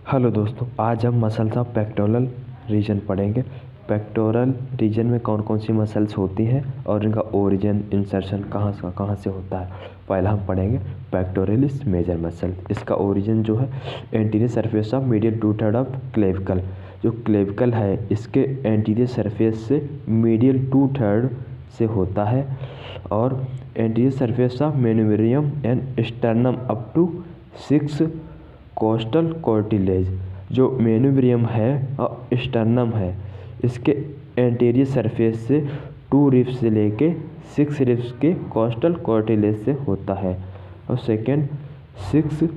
Hello दोस्तों, आज हम मसल्स ऑफ पेक्टोरल रीजन पढ़ेंगे। पेक्टोरल रीजन में कौन कौन सी मसल्स होती हैं और इनका ओरिजिन इंसर्शन कहाँ से होता है। पहला हम पढ़ेंगे पेक्टोरलिस मेजर मसल। इसका ओरिजिन जो है anterior surface of medial two third of clavicle. जो क्लेविकल है इसके एंटीरियर सरफेस से मीडियल टू थर्ड से होता है और anterior surface of manubrium and sternum up to 6 costal cartilage. जो मेनिब्रियम है और स्टर्नम है इसके एंटीरियर सरफेस से 2 रिब्स से लेके 6 रिब्स के कोस्टल कार्टिलेज से होता है और सेकेंड 6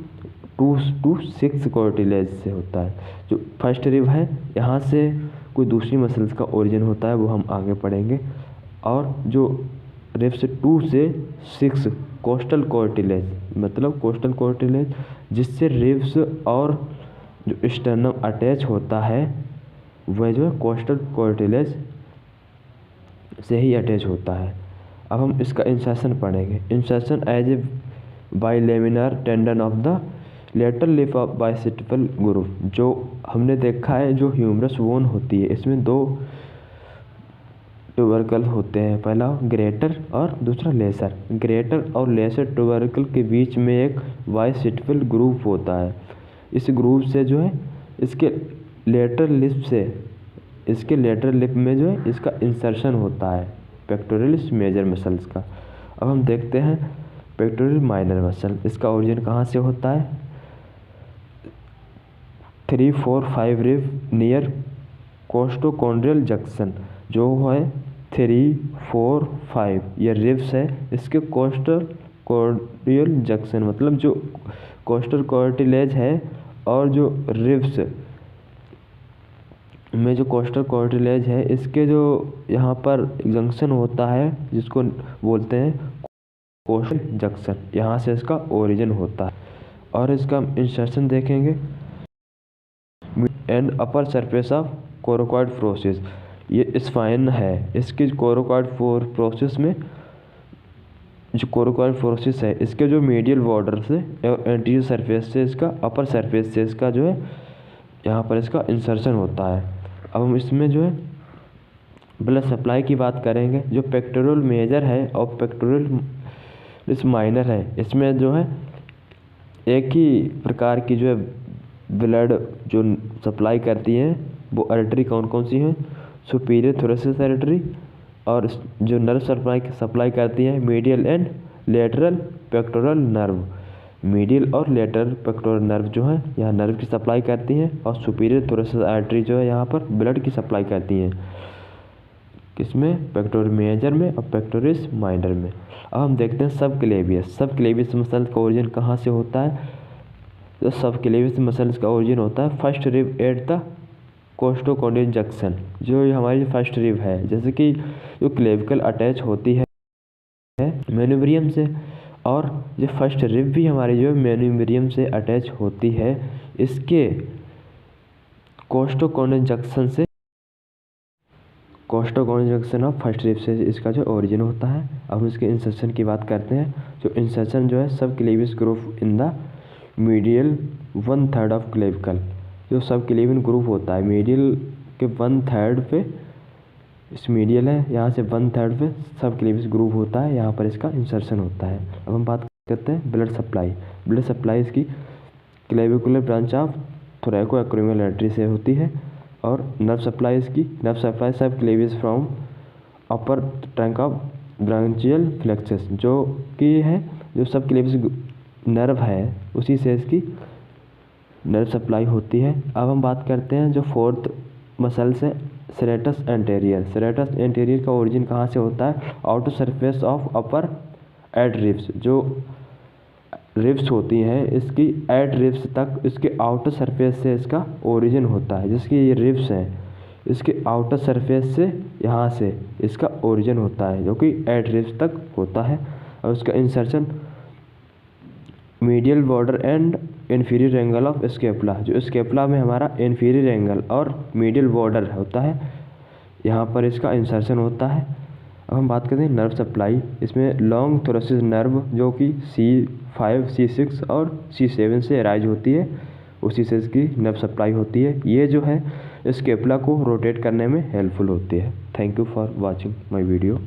कार्टिलेज से होता है। जो फर्स्ट रिब है यहाँ से कोई दूसरी मसल्स का ओरिजिन होता है, वो हम आगे पढ़ेंगे। और जो रिब्स 2 से 6 कोस्टल कार्टिलेज, मतलब कोस्टल कार्टिलेज जिससे रिब्स और जो स्टर्नम अटैच होता है वह जो है कोस्टल कार्टिलेज से ही अटैच होता है। अब हम इसका इंसर्शन पढ़ेंगे। Insertion as a bilaminar tendon of the lateral lip of bicipital groove. जो हमने देखा है जो ह्यूमरस बोन होती है इसमें 2 ट्यूबरकल होते हैं, पहला ग्रेटर और दूसरा लेसर। ग्रेटर और लेसर ट्यूबरकल के बीच में एक बाइसेप्टल ग्रूव होता है। इस ग्रूव से जो है इसके लेटरल लिप में जो है इसका इंसर्शन होता है पेक्टोरलिस मेजर मसल्स का। अब हम देखते हैं पेक्टोरल माइनर मसल। इसका ओरिजिन कहाँ से होता है? 3, 4, 5 रिब नियर कोस्टोकॉन्ड्रियल जंक्शन। जो है 3, 4, 5 ये रिब्स है इसके कोस्टोकॉन्ड्रियल जंक्शन, मतलब जो कोस्टल कार्टिलेज है और जो रिब्स में जो कोस्टल कार्टिलेज है इसके जो यहाँ पर जंक्शन होता है जिसको बोलते हैं कोस्टल जंक्शन, यहाँ से इसका ओरिजिन होता है। और इसका इंसर्शन देखेंगे and upper surface of coracoid process. ये स्पाइन है इसकी कोरोकॉइड प्रोसेस में, जो कोरोकॉइड प्रोसेस है इसके जो मीडियल बॉर्डर से एंटीरियर सरफेस से इसका अपर सरफेस से इसका जो है यहाँ पर इसका इंसर्शन होता है। अब हम इसमें जो है ब्लड सप्लाई की बात करेंगे। जो पेक्टोरल मेजर है और पेक्टोरल माइनर है इसमें जो है एक ही प्रकार की जो है ब्लड जो सप्लाई करती हैं वो आर्टरी कौन कौन सी हैं? सुपीरियर थोरेसिक आर्टरी, और जो नर्व सप्लाई करती है medial and lateral pectoral nerve. Medial और लेटरल पेक्टोरल नर्व जो है यहाँ नर्व की सप्लाई करती हैं और सुपीरियर थोरेसिक आर्टरी जो है यहाँ पर ब्लड की सप्लाई करती हैं। किसमें? पेक्टोरल मेजर में और पेक्टोरलिस माइनर में। अब हम देखते हैं सब क्लेवियस मसल का ओरिजिन कहाँ से होता है। तो सब क्लेवियस मसल्स का ओरिजिन होता है first rib at the costochondral junction. जो हमारी फर्स्ट रिब है, जैसे कि जो क्लेविकल अटैच होती है मेनिब्रियम से, और जो फर्स्ट रिब भी हमारी जो मेनिब्रियम से अटैच होती है इसके कोस्टोकॉन्ड्रियल जंक्शन ऑफ फर्स्ट रिब से इसका जो ओरिजिन होता है। अब हम इसके इंसर्शन की बात करते हैं। जो इंसर्शन जो है सब Clavius groove in the medial 1/3 of clavicle. जो सब क्लेवियन ग्रूव होता है मीडियल के 1/3 पे, इस मीडियल है यहाँ से 1/3 पे सब क्लेवियस ग्रूव होता है, यहाँ पर इसका इंसर्शन होता है। अब हम बात करते हैं ब्लड सप्लाई इसकी क्लेविकुलर ब्रांच ऑफ थोरैकोएक्रोमियल आर्टरी से होती है। और नर्व सप्लाई सब Clavius from upper trunk of branchial plexus, जो कि है जो सब क्लेवियस नर्व है उसी से इसकी नर्व सप्लाई होती है। अब हम बात करते हैं जो फोर्थ मसल्स है सेरेटस एंटेरियर का ओरिजिन कहाँ से होता है? Outer surface of upper eight ribs. जो रिब्स होती हैं इसकी एट रिब्स तक इसके आउटर सरफेस से इसका ओरिजिन होता है। जिसकी ये रिब्स हैं इसके आउटर सरफेस से यहाँ से इसका ओरिजिन होता है जो कि एट रिब्स तक होता है। और उसका insertion medial border and inferior angle of scapula. जो स्केपुला में हमारा इन्फीरियर एंगल और मीडियल बॉर्डर होता है यहाँ पर इसका इंसर्शन होता है। अब हम बात करते हैं नर्व सप्लाई। इसमें लॉन्ग थोरेसिक नर्व जो कि C5, C6 और C7 से राइज होती है उसी से इसकी नर्व सप्लाई होती है। ये जो है स्केपुला को रोटेट करने में हेल्पफुल होती है। Thank you for watching my video.